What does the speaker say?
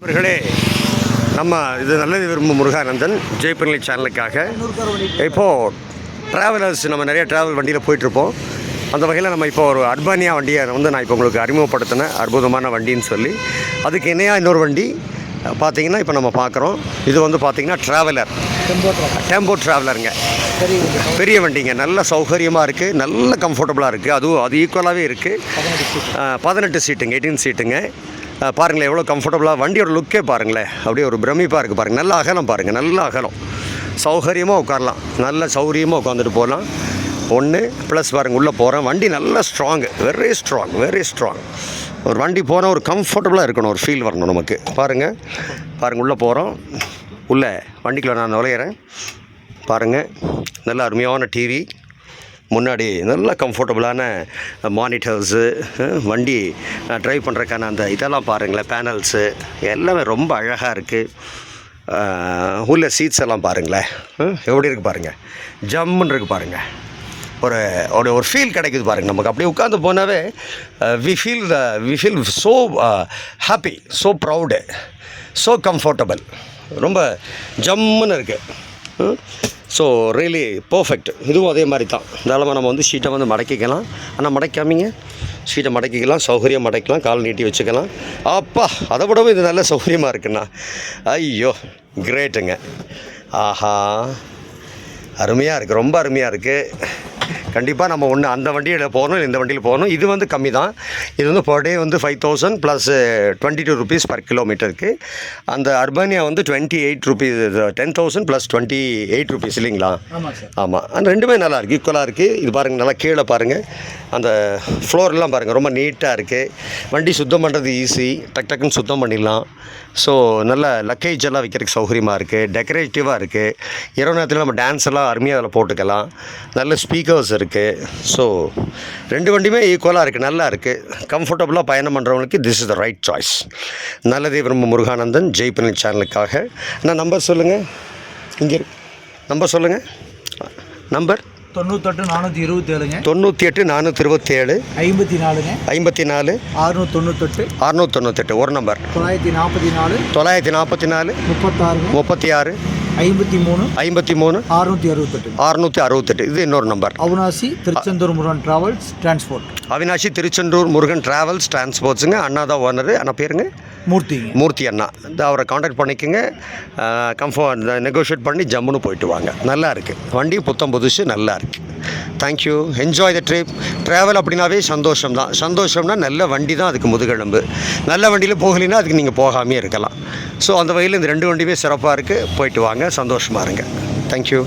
நண்பர்களே, நம்ம இது நல்லது விரும்பும் முருகானந்தன் ஜெய்பர்லி சேனலுக்காக இப்போது ட்ராவலர்ஸ் நம்ம நிறைய ட்ராவல் வண்டியில் போயிட்டுருப்போம். அந்த வகையில் நம்ம இப்போ ஒரு அர்பானியா வண்டியை நான் இப்போ உங்களுக்கு அறிமுகப்படுத்தினேன். அற்புதமான வண்டின்னு சொல்லி அதுக்கு இணையாக இன்னொரு வண்டி பார்த்திங்கன்னா இப்போ நம்ம பார்க்குறோம். இது பார்த்திங்கன்னா ட்ராவலர், டெம்போ ட்ராவலருங்க. பெரிய வண்டிங்க, நல்ல சௌகரியமாக இருக்குது, நல்ல கம்ஃபர்டபுளாக இருக்குது. அது ஈக்குவலாகவே இருக்குது. 18 சீட்டுங்க, 18 சீட்டுங்க. பாருங்களேன் எவ்வளோ கம்ஃபர்டபுளாக, வண்டியோட லுக்கே பாருங்களேன், அப்படியே ஒரு பிரமிப்பாக இருக்குது பாருங்கள். நல்ல அகலம் பாருங்கள், நல்ல அகலம், சௌகரியமாக உட்காரலாம், நல்ல சௌகரியமாக உட்காந்துட்டு போகலாம். ஒன்று ப்ளஸ் பாருங்கள், உள்ளே போகிறேன், வண்டி நல்ல ஸ்ட்ராங்கு, வெரி ஸ்ட்ராங். ஒரு வண்டி போனால் ஒரு கம்ஃபர்டபுளாக இருக்கணும், ஒரு ஃபீல் வரணும் நமக்கு. பாருங்கள் உள்ளே போகிறோம். உள்ளே வண்டிக்குள்ளே நான் நுழையிறேன். பாருங்கள், நல்ல அருமையான டிவி, முன்னாடி நல்ல கம்ஃபர்டபுளான மானிட்டர்ஸு, வண்டி ட்ரைவ் பண்ணுறதுக்கான அந்த இதெல்லாம் பாருங்களேன், பேனல்ஸு எல்லாமே ரொம்ப அழகாக இருக்குது. உள்ள சீட்ஸ் எல்லாம் பாருங்களேன், எப்படி இருக்குது பாருங்கள், ஜம்முன்னு இருக்குது பாருங்கள். ஒரு ஃபீல் கிடைக்குது பாருங்கள் நமக்கு. அப்படியே உட்காந்து போனாவே we feel so happy, so proud, so comfortable, ரொம்ப ஜம்முன்னு இருக்குது. So really perfect. இதுவும் அதே மாதிரி தான். தாராளமாக நம்ம ஷீட்டை மடக்கிக்கலாம். ஆனால் மடக்காமீங்க, ஷீட்டை மடக்கிக்கலாம், சௌகரியம் மடக்கலாம், கால் நீட்டி வச்சுக்கலாம். அப்பா, அதை விடவும் இது நல்ல சௌகரியமாக இருக்குண்ணா. ஐயோ கிரேட்டுங்க. ஆஹா, அருமையாக இருக்குது, ரொம்ப அருமையாக இருக்குது. கண்டிப்பாக நம்ம ஒன்று அந்த வண்டியில் போகணும், இந்த வண்டியில் போகணும். இது கம்மி தான். இது per day 5,000 plus 22 rupees per kilometerக்கு. அந்த அர்பானியா 28 rupees, 10,000 ப்ளஸ் 28 rupees இல்லைங்களா? ஆமாம், அந்த ரெண்டுமே நல்லா இருக்குது, ஈக்குவலாக இருக்குது. இது பாருங்கள், நல்லா கீழே பாருங்கள், அந்த ஃப்ளோர்லாம் பாருங்கள், ரொம்ப நீட்டாக இருக்குது. வண்டி சுத்தம் பண்ணுறது ஈஸி, டக்குன்னு சுத்தம் பண்ணிடலாம். ஸோ நல்ல லக்கேஜ் எல்லாம் வைக்கிறதுக்கு சௌகரியமாக இருக்குது, டெக்கரேட்டிவாக இருக்குது. இரவு நேரத்தில் நம்ம டான்ஸ் எல்லாம் அருமையாக அதில் போட்டுக்கலாம். நல்ல ஸ்பீக்கர்ஸ் இருக்குது. ஸோ ரெண்டு வண்டியுமே ஈக்குவலாக இருக்குது, நல்லா இருக்குது. கம்ஃபர்டபுளாக பயணம் பண்ணுறவங்களுக்கு this is the right choice. நல்லதே விரும்பும் முருகானந்தன் ஜெய்பர்லி சேனலுக்காக. நான் நம்பர் சொல்லுங்கள், இங்கே நம்பர் சொல்லுங்கள். நம்பர் 98 427 98 427 54 698 ஒரு நம்பர் 944 36 53 668 இது இன்னொரு number. Avinashi Tiruchendur Murugan travels transport. Avinashi Tiruchendur Murugan travels டிரான்ஸ்போர்ட்ஸுங்க. அண்ணா தான் ஓனரு. அண்ணா பேருங்க மூர்த்தி அண்ணா. இந்த அவரை காண்டாக்ட் பண்ணிக்கோங்க. நெகோஷியேட் பண்ணி ஜம்முன்னு போயிட்டு வாங்க. நல்லா இருக்குது வண்டி, புத்தம் புதுசு, நல்லா இருக்குது. Thank you, enjoy the trip. Travel அப்படின்னாவே சந்தோஷம்தான். சந்தோஷம்னா நல்ல வண்டி தான் அதுக்கு முதுகெலும்பு. நல்ல வண்டியில் போகலைன்னா அதுக்கு நீங்கள் போகாமே இருக்கலாம். ஸோ அந்த வகையில் இந்த ரெண்டு வண்டியுமே சிறப்பாக இருக்குது. போயிட்டு வாங்க, சந்தோஷமாக இருங்க. தேங்க்யூ.